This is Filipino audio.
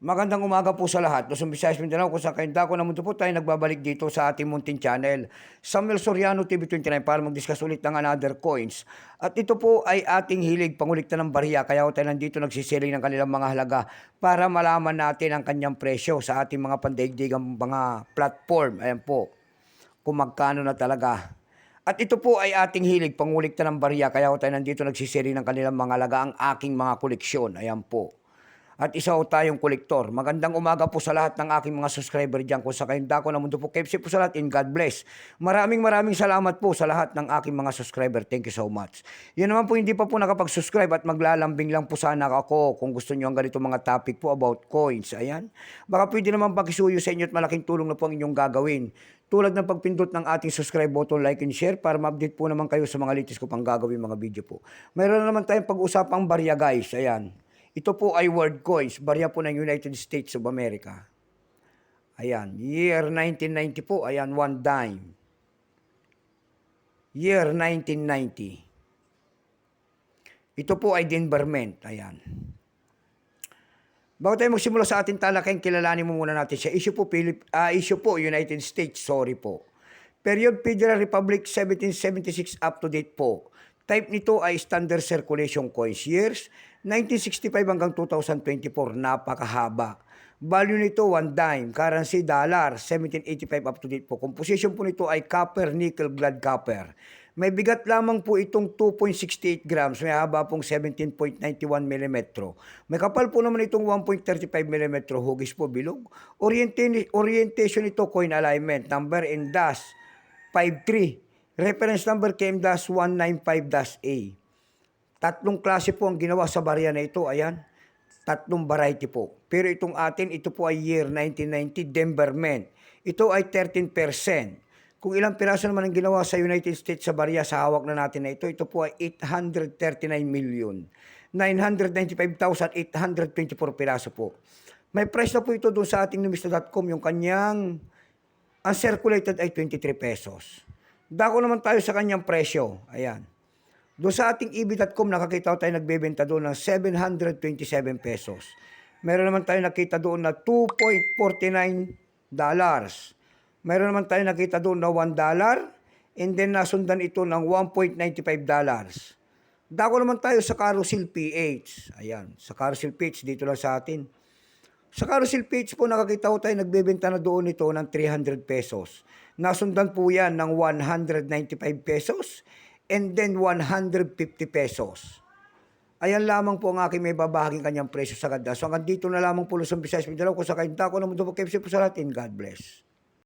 Magandang umaga po sa lahat. Luzon, Visayas, Mindanao, kung saan kayong dako na mundo po tayo nagbabalik dito sa ating munting channel. Samuel Soriano TV29 para mag-discuss ulit ng another coins. At ito po ay ating hilig pangulikta ng bariya. Kaya tayo nandito nagsisiling ng kanilang mga halaga para malaman natin ang kanyang presyo sa ating mga pandaigdigang mga platform. Ayan po, kung magkano na talaga. At ito po ay ating hilig pangulikta ng bariya. Kaya tayo nandito nagsisiling ng kanilang mga halaga ang aking mga koleksyon. Ayan po. At isa ho tayong kolektor. Magandang umaga po sa lahat ng aking mga subscriber dyan. Kung sa kayong dako na mundo po, KFC po sa lahat, and God bless. Maraming salamat po sa lahat ng aking mga subscriber. Thank you so much. Yan naman po, hindi pa po nakapag-subscribe at maglalambing lang po sana ako kung gusto nyo ang ganito mga topic po about coins. Ayan. Baka pwede naman pakisuyo sa inyo at malaking tulong na po ang inyong gagawin. Tulad ng pagpindot ng ating subscribe button, like and share para ma-update po naman kayo sa mga latest ko pang gagawin mga video po. Mayroon naman tayong pag-usapang barya guys. Ayan. Ito po ay world coins, barya po ng United States of America. Ayan, year 1990 po, ayan, 1 dime. Year 1990. Ito po ay Denver Mint, ayan. Bago tayo magsimula sa ating talakayin, kilalanin mo muna natin siya. Issue po United States, sorry po. Period Federal Republic 1776 up to date po. Type nito ay standard circulation coins. Years 1965 hanggang 2024, napakahaba. Value nito 1 dime. Currency dollar 1785 up to date po. Composition po nito ay copper, nickel, blood copper. May bigat lamang po itong 2.68 grams. May haba pong 17.91 mm. May kapal po naman itong 1.35 mm. Hugis po bilog. Orientation ito coin alignment. Number and dash 53. Reference number KM-195-A. Tatlong klase po ang ginawa sa barya na ito. Ayan. Tatlong variety po. Pero itong atin, ito po ay year 1990 Denver Mint. Ito ay 13%. Kung ilang piraso naman ang ginawa sa United States sa barya sa hawak na natin na ito po ay 839,995,824 piraso po. May price na po ito doon sa ating numista.com. Yung kanyang uncirculated ay 23 pesos. Dako naman tayo sa kanyang presyo. Ayan. Doon sa ating EB.com, nakakita tayo nagbebenta doon ng 727 pesos. Meron naman tayo nakita doon na $2.49. Meron naman tayo nakita doon na $1. And then nasundan ito ng $1.95. Dako naman tayo sa Carousel PH. Ayan. Sa Carousel PH, dito lang sa atin. Sa Carousel PH po, nakakita ko tayo nagbebenta na doon ito ng 300 pesos. Nasundan po yan ng 195 pesos and then 150 pesos. Ayan lamang po ang aking may babahaging kanyang presyo sa ganda. So hanggang dito na lamang po Luzon, Visayas, Mindanao. Kung sa kayong dako na mundo po, KFC po sa lahat. God bless.